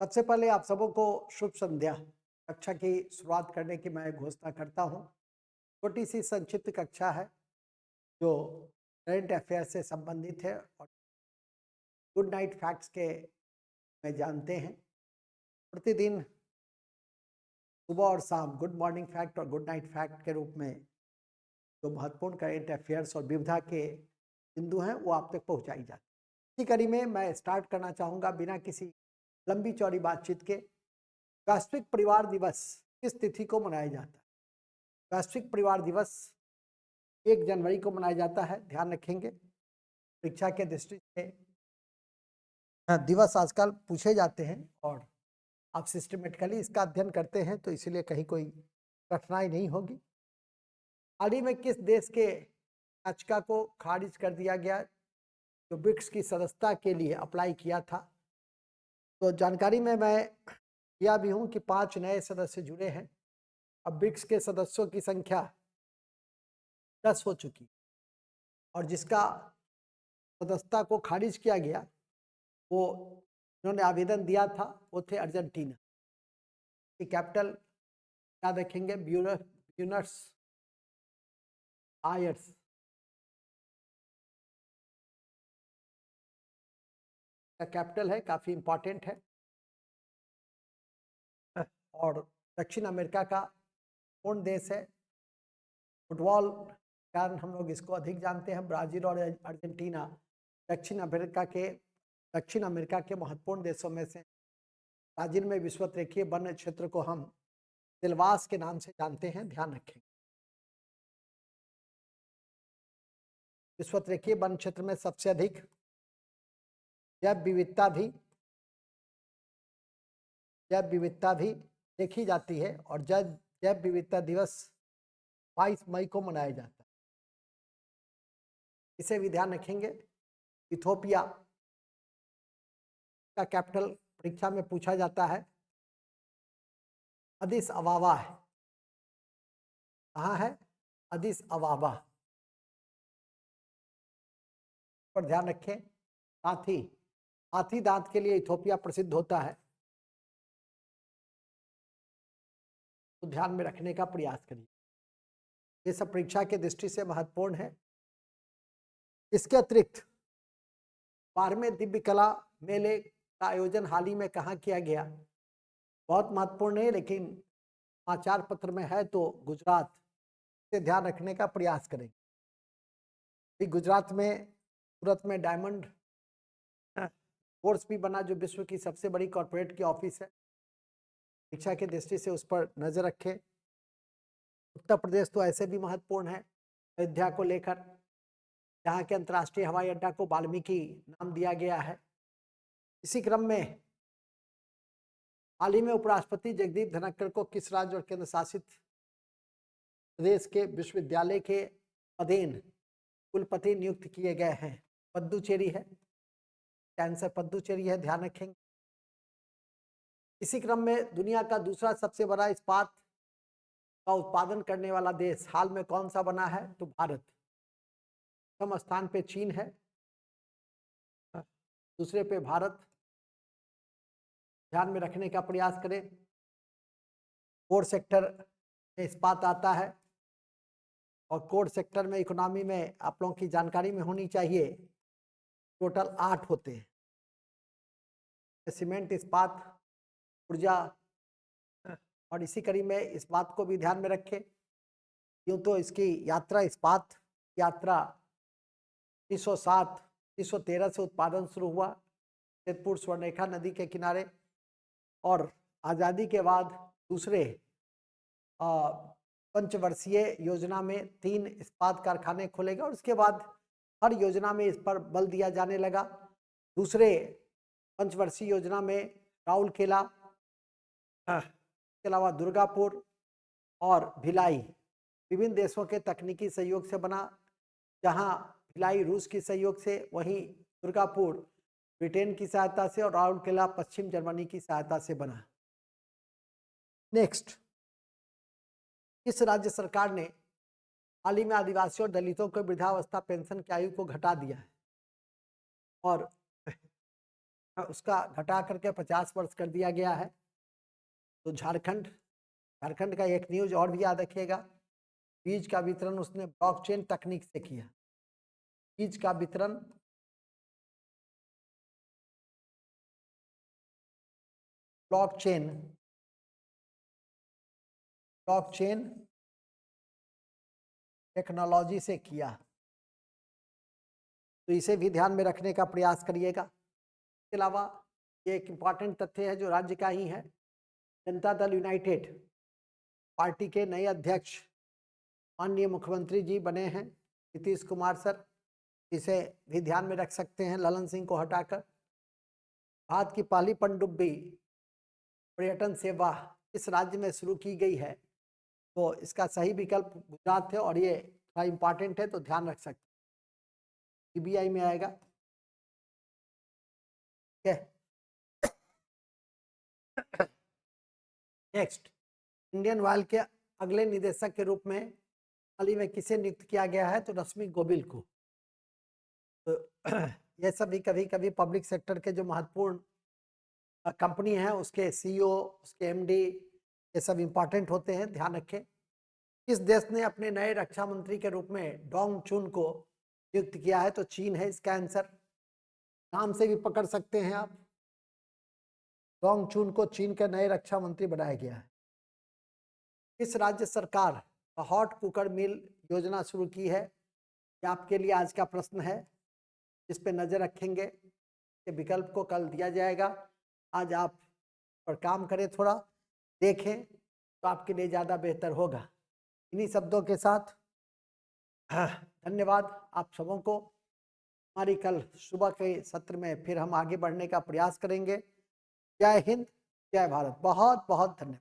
सबसे पहले आप सबों को शुभ संध्या। कक्षा की शुरुआत करने की मैं घोषणा करता हूँ। छोटी सी संक्षिप्त कक्षा है जो करंट अफेयर से संबंधित है और गुड नाइट फैक्ट्स के में जानते हैं। प्रतिदिन सुबह और शाम गुड मॉर्निंग फैक्ट और गुड नाइट फैक्ट के रूप में जो महत्वपूर्ण करंट अफेयर्स और विविधा के बिंदु हैं वो आप तक पहुँचाई जाती है। इसी कड़ी में मैं स्टार्ट करना चाहूँगा बिना किसी लंबी चौड़ी बातचीत के। वैश्विक परिवार दिवस किस तिथि को मनाया जाता है? वैश्विक परिवार दिवस 1 जनवरी को मनाया जाता है। ध्यान रखेंगे परीक्षा के दृष्टि से दिवस आजकल पूछे जाते हैं और आप सिस्टमेटिकली इसका अध्ययन करते हैं तो इसीलिए कहीं कोई कठिनाई नहीं होगी। हाल ही में किस देश के याचिका को खारिज कर दिया गया जो ब्रिक्स की सदस्यता के लिए अप्लाई किया था? तो जानकारी में मैं किया भी हूँ कि 5 नए सदस्य जुड़े हैं। अब ब्रिक्स के सदस्यों की संख्या 10 हो चुकी और जिसका सदस्यता को खारिज किया गया वो उन्होंने आवेदन दिया था वो थे अर्जेंटीना की कैपिटल याद रखेंगे ब्यूनस आयर्स। का कैपिटल है, काफी इंपॉर्टेंट है और दक्षिण अमेरिका का पूर्ण देश है। फुटबॉल कारण हम लोग इसको अधिक जानते हैं। ब्राजील और अर्जेंटीना दक्षिण अमेरिका के महत्वपूर्ण देशों में से। ब्राजील में विषुवत-रेखीय वन क्षेत्र को हम सिल्वास के नाम से जानते हैं, ध्यान रखें। विषुवत-रेखीय वन क्षेत्र में सबसे अधिक जैव विविधता भी देखी जाती है और जैव विविधता दिवस 22 मई को मनाया जाता है। इसे भी ध्यान रखेंगे। इथोपिया का कैपिटल परीक्षा में पूछा जाता है, अदिस अबाबा है। कहाँ है? अदिस अबाबा पर ध्यान रखें। हाथी दांत के लिए इथोपिया प्रसिद्ध होता है, तो ध्यान में रखने का प्रयास करिए। ये सब परीक्षा के दृष्टि से महत्वपूर्ण है। इसके अतिरिक्त 12वें दिव्य कला मेले का आयोजन हाल ही में कहाँ किया गया? बहुत महत्वपूर्ण है लेकिन समाचार पत्र में है तो गुजरात से ध्यान रखने का प्रयास करेंगे। गुजरात में सूरत में डायमंड कोर्स भी बना जो विश्व की सबसे बड़ी कॉर्पोरेट की ऑफिस है। शिक्षा की दृष्टि से उस पर नजर रखें। उत्तर प्रदेश तो ऐसे भी महत्वपूर्ण है अयोध्या को लेकर, जहाँ के अंतर्राष्ट्रीय हवाई अड्डा को वाल्मीकि नाम दिया गया है। इसी क्रम में हाल ही में उपराष्ट्रपति जगदीप धनखड़ को किस राज्य और केंद्र शासित प्रदेश के विश्वविद्यालय के अधीन कुलपति नियुक्त किए गए हैं? पुदुचेरी है, आंसर पुदुचेरी है, ध्यान रखेंगे। इसी क्रम में दुनिया का दूसरा सबसे बड़ा इस्पात का उत्पादन करने वाला देश हाल में कौन सा बना है? तो भारत। प्रथम स्थान पे चीन है, दूसरे पे भारत। ध्यान में रखने का प्रयास करें। कोर सेक्टर में इस्पात आता है और कोर सेक्टर में इकोनॉमी में आप लोगों की जानकारी में होनी चाहिए टोटल 8 होते हैं। सीमेंट, इस्पात, ऊर्जा और इसी कड़ी में इस बात को भी ध्यान में रखें। यूँ तो इसकी यात्रा इस्पात यात्रा 1913 से उत्पादन शुरू हुआ जैतपुर स्वर्णरेखा नदी के किनारे और आज़ादी के बाद दूसरे पंचवर्षीय योजना में 3 इस्पात कारखाने खोले गए और उसके बाद हर योजना में इस पर बल दिया जाने लगा। दूसरे पंचवर्षीय योजना में राउरकेला के अलावा दुर्गापुर और भिलाई विभिन्न देशों के तकनीकी सहयोग से बना। जहां भिलाई रूस की सहयोग से, वहीं दुर्गापुर ब्रिटेन की सहायता से और राउरकेला पश्चिम जर्मनी की सहायता से बना। नेक्स्ट, इस राज्य सरकार ने हाल ही में आदिवासियों और दलितों को वृद्धावस्था पेंशन की आयु को घटा दिया है और उसका घटा करके 50 वर्ष कर दिया गया है। तो झारखंड का एक न्यूज और भी याद रखिएगा, बीज का वितरण उसने ब्लॉकचेन तकनीक से किया। बीज का वितरण ब्लॉकचेन टेक्नोलॉजी से किया। तो इसे भी ध्यान में रखने का प्रयास करिएगा। इसके अलावा ये एक इम्पॉर्टेंट तथ्य है जो राज्य का ही है, जनता दल यूनाइटेड पार्टी के नए अध्यक्ष माननीय मुख्यमंत्री जी बने हैं नीतीश कुमार सर। इसे भी ध्यान में रख सकते हैं, ललन सिंह को हटाकर। भारत की पहली पनडुब्बी पर्यटन सेवा इस राज्य में शुरू की गई है, तो इसका सही विकल्प गुजरात है और ये थोड़ा इम्पॉर्टेंट है, तो ध्यान रख सकते हैं। सीबीआई में आएगा। नेक्स्ट, इंडियन ऑयल के अगले निदेशक के रूप में हाल ही में किसे नियुक्त किया गया है? तो रश्मि गोबिल को। तो ये सभी कभी कभी पब्लिक सेक्टर के जो महत्वपूर्ण कंपनी है उसके सीईओ, उसके एमडी, ये सब इंपॉर्टेंट होते हैं, ध्यान रखें। किस देश ने अपने नए रक्षा मंत्री के रूप में डोंग चुन को नियुक्त किया है? तो चीन है इसका आंसर। नाम से भी पकड़ सकते हैं आप, डोंग चुन को चीन के नए रक्षा मंत्री बनाया गया है। किस राज्य सरकार हॉट कुकर मिल योजना शुरू की है? ये आपके लिए आज का प्रश्न है, इस पे नजर रखेंगे। के विकल्प को कल दिया जाएगा, आज आप पर काम करें, थोड़ा देखें तो आपके लिए ज़्यादा बेहतर होगा। इन्हीं शब्दों के साथ धन्यवाद आप सबों को। हमारी कल सुबह के सत्र में फिर हम आगे बढ़ने का प्रयास करेंगे। जय हिंद, जय भारत, बहुत बहुत धन्यवाद।